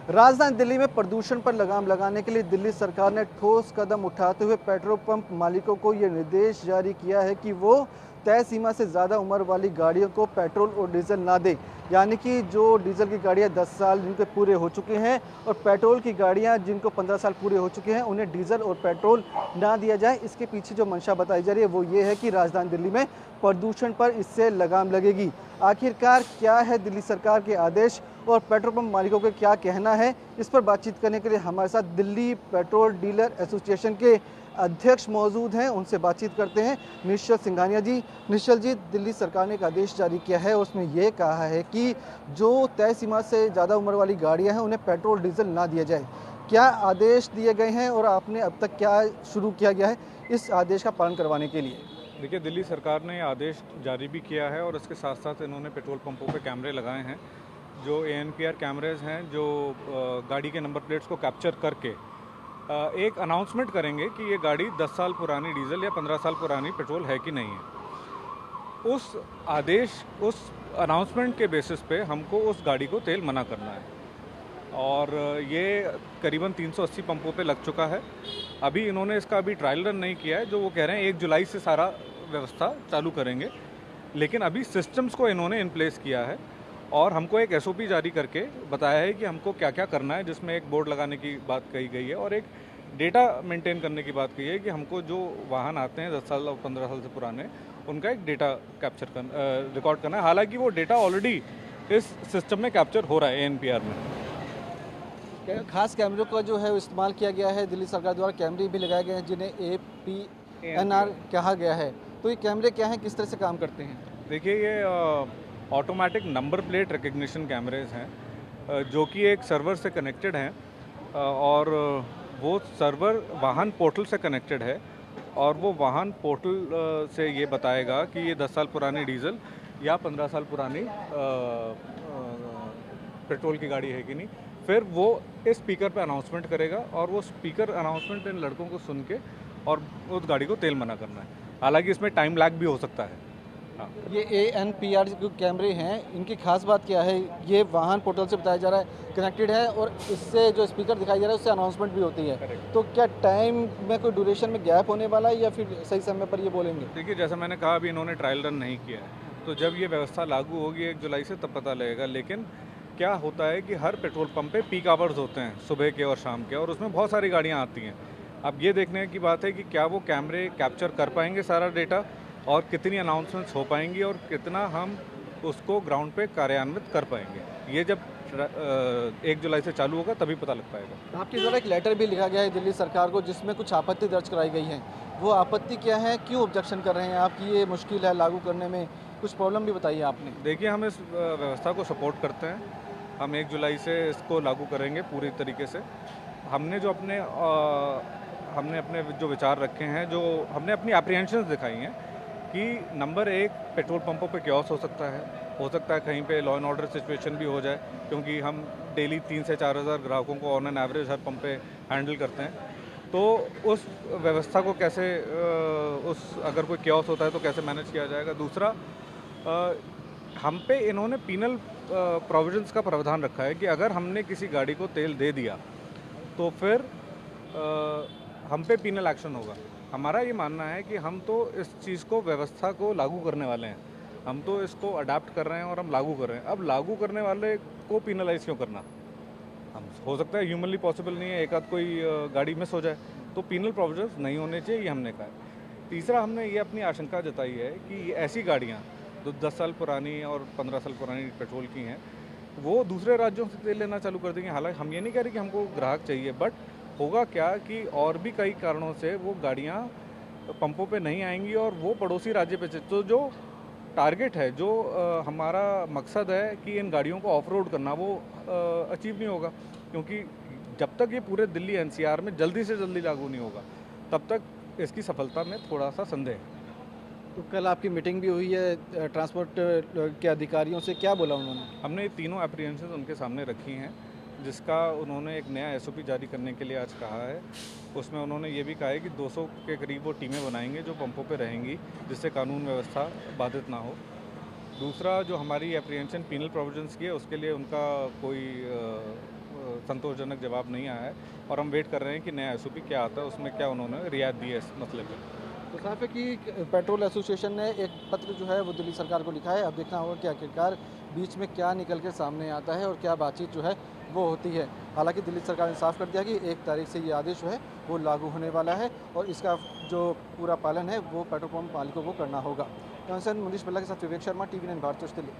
राजधानी दिल्ली में प्रदूषण पर लगाम लगाने के लिए दिल्ली सरकार ने ठोस कदम उठाते हुए पेट्रोल पंप मालिकों को ये निर्देश जारी किया है कि वो तय सीमा से ज़्यादा उम्र वाली गाड़ियों को पेट्रोल और डीजल ना दें। यानी कि जो डीजल की गाड़ियां 10 साल जिनके पूरे हो चुके हैं और पेट्रोल की गाड़ियां जिनको 15 साल पूरे हो चुके हैं उन्हें डीजल और पेट्रोल ना दिया जाए। इसके पीछे जो मंशा बताई जा रही है वो ये है कि राजधानी दिल्ली में प्रदूषण पर इससे लगाम लगेगी। आखिरकार क्या है दिल्ली सरकार के आदेश और पेट्रोल पंप मालिकों का क्या कहना है, इस पर बातचीत करने के लिए हमारे साथ दिल्ली पेट्रोल डीलर एसोसिएशन के अध्यक्ष मौजूद हैं। उनसे बातचीत करते हैं। निश्चल सिंघानिया जी, निश्चल जी, दिल्ली सरकार ने एक आदेश जारी किया है, उसमें यह कहा है कि जो तय सीमा से ज़्यादा उम्र वाली गाड़ियां हैं उन्हें पेट्रोल डीजल ना दिया जाए। क्या आदेश दिए गए हैं और आपने अब तक क्या शुरू किया गया है इस आदेश का पालन करवाने के लिए? देखिए, दिल्ली सरकार ने आदेश जारी भी किया है और इसके साथ साथ इन्होंने पेट्रोल पंपों पे कैमरे लगाए हैं। जो ANPR कैमरेज हैं जो गाड़ी के नंबर प्लेट्स को कैप्चर करके एक अनाउंसमेंट करेंगे कि ये गाड़ी 10 साल पुरानी डीजल या 15 साल पुरानी पेट्रोल है कि नहीं है। उस अनाउंसमेंट के बेसिस पे हमको उस गाड़ी को तेल मना करना है और ये करीबन 380 पंपों पे लग चुका है। अभी इन्होंने इसका अभी ट्रायल रन नहीं किया है, जो वो कह रहे हैं 1 जुलाई से सारा व्यवस्था चालू करेंगे, लेकिन अभी सिस्टम्स को इन्होंने इन प्लेस किया है और हमको एक SOP जारी करके बताया है कि हमको क्या क्या करना है, जिसमें एक बोर्ड लगाने की बात कही गई है और एक डेटा मेंटेन करने की बात कही है कि हमको जो वाहन आते हैं 10 साल और 15 साल से पुराने, उनका एक डेटा रिकॉर्ड करना है। हालांकि वो डेटा ऑलरेडी इस सिस्टम में कैप्चर हो रहा है ANPR में। खास कैमरों का जो है इस्तेमाल किया गया है, दिल्ली सरकार द्वारा कैमरे भी लगाए गए हैं जिन्हें APNR कहा गया है। तो ये कैमरे क्या हैं, किस तरह से काम करते हैं? देखिए, ये ऑटोमेटिक नंबर प्लेट रिकग्निशन कैमरेज हैं जो कि एक सर्वर से कनेक्टेड हैं और वो सर्वर वाहन पोर्टल से कनेक्टेड है और वो वाहन पोर्टल से ये बताएगा कि ये 10 साल पुरानी डीजल या 15 साल पुरानी पेट्रोल की गाड़ी है कि नहीं। फिर वो इस स्पीकर पे अनाउंसमेंट करेगा और वो स्पीकर अनाउंसमेंट इन लड़कों को सुन के और उस गाड़ी को तेल मना करना है। हालांकि इसमें टाइम लैग भी हो सकता है। हाँ। ये ANPR जो कैमरे हैं, इनकी खास बात क्या है? ये वाहन पोर्टल से बताया जा रहा है कनेक्टेड है और इससे जो स्पीकर दिखाई जा रहा है उससे अनाउंसमेंट भी होती है। Correct. तो क्या टाइम में कोई ड्यूरेशन में गैप होने वाला है या फिर सही समय पर ये बोलेंगे? देखिए, जैसा मैंने कहा, अभी इन्होंने ट्रायल रन नहीं किया है, तो जब ये व्यवस्था लागू होगी 1 जुलाई से तब पता लगेगा। लेकिन क्या होता है कि हर पेट्रोल पंप पे पीक आवर्स होते हैं, सुबह के और शाम के, और उसमें बहुत सारी गाड़ियाँ आती हैं। अब ये देखने की बात है कि क्या वो कैमरे कैप्चर कर पाएंगे सारा डेटा और कितनी अनाउंसमेंट्स हो पाएंगी और कितना हम उसको ग्राउंड पे कार्यान्वित कर पाएंगे। ये जब 1 जुलाई से चालू होगा तभी पता लग पाएगा। आपके द्वारा एक लेटर भी लिखा गया है दिल्ली सरकार को जिसमें कुछ आपत्ति दर्ज कराई गई है। वो आपत्ति क्या है, क्यों ऑब्जेक्शन कर रहे हैं आप कि ये मुश्किल है लागू करने में? कुछ प्रॉब्लम भी बताइए आपने। देखिए, हम इस व्यवस्था को सपोर्ट करते हैं। हम 1 जुलाई से इसको लागू करेंगे पूरी तरीके से। हमने अपने जो विचार रखे हैं, जो हमने अपनी एप्रीहेंशंस दिखाई हैं कि नंबर 1, पेट्रोल पंपों पे क्योस हो सकता है कहीं पे लॉ एंड ऑर्डर सिचुएशन भी हो जाए, क्योंकि हम डेली 3 से 4 हज़ार ग्राहकों को on an average her pump पे हैंडल करते हैं। तो उस व्यवस्था को कैसे अगर कोई क्योस होता है तो कैसे मैनेज किया जाएगा। दूसरा, हम पे इन्होंने पीनल प्रोविजंस का प्रावधान रखा है कि अगर हमने किसी गाड़ी को तेल दे दिया तो फिर हम पे पीनल एक्शन होगा। हमारा ये मानना है कि हम तो इस चीज़ को, व्यवस्था को लागू करने वाले हैं, हम तो इसको अडाप्ट कर रहे हैं और हम लागू कर रहे हैं। अब लागू करने वाले को पीनलाइज क्यों करना? हम, हो सकता है ह्यूमनली पॉसिबल नहीं है, एक आध कोई गाड़ी मिस हो जाए, तो पीनल प्रोविजंस नहीं होने चाहिए, ये हमने कहा है। तीसरा, हमने ये अपनी आशंका जताई है कि ऐसी गाड़ियाँ जो 10 साल पुरानी और 15 साल पुरानी पेट्रोल की हैं, वो दूसरे राज्यों से तेल लेना चालू कर देंगे। हालांकि हम ये नहीं कह रहे कि हमको ग्राहक चाहिए, बट होगा क्या कि और भी कई कारणों से वो गाड़ियाँ पंपों पे नहीं आएंगी और वो पड़ोसी राज्य पे से, तो जो टारगेट है, जो हमारा मकसद है कि इन गाड़ियों को ऑफ रोड करना, वो अचीव नहीं होगा, क्योंकि जब तक ये पूरे दिल्ली NCR में जल्दी से जल्दी लागू नहीं होगा तब तक इसकी सफलता में थोड़ा सा संदेह है। तो कल आपकी मीटिंग भी हुई है ट्रांसपोर्ट के अधिकारियों से, क्या बोला उन्होंने? हमने ये तीनों एप्रीहेंशंस उनके सामने रखी हैं, जिसका उन्होंने एक नया SOP जारी करने के लिए आज कहा है। उसमें उन्होंने ये भी कहा है कि 200 के करीब वो टीमें बनाएंगे जो पंपों पे रहेंगी, जिससे कानून व्यवस्था बाधित ना हो। दूसरा, जो हमारी एप्रीहेंशन पीनल प्रोविजंस की है, उसके लिए उनका कोई संतोषजनक जवाब नहीं आया है और हम वेट कर रहे हैं कि नया एसओपी क्या आता है, उसमें क्या उन्होंने रियायत दी है इस मसले पे। तो साफ है कि पेट्रोल एसोसिएशन ने एक पत्र जो है वो दिल्ली सरकार को लिखा है। अब देखना होगा कि आखिरकार बीच में क्या निकल के सामने आता है और क्या बातचीत जो है वो होती है। हालांकि दिल्ली सरकार ने साफ कर दिया कि 1 तारीख से ये आदेश जो है वो लागू होने वाला है और इसका जो पूरा पालन है वो पेट्रोल पंप मालिकों को करना होगा। मुनीश बल्ला के साथ विवेक शर्मा, टीवी 9 भारत दिल्ली।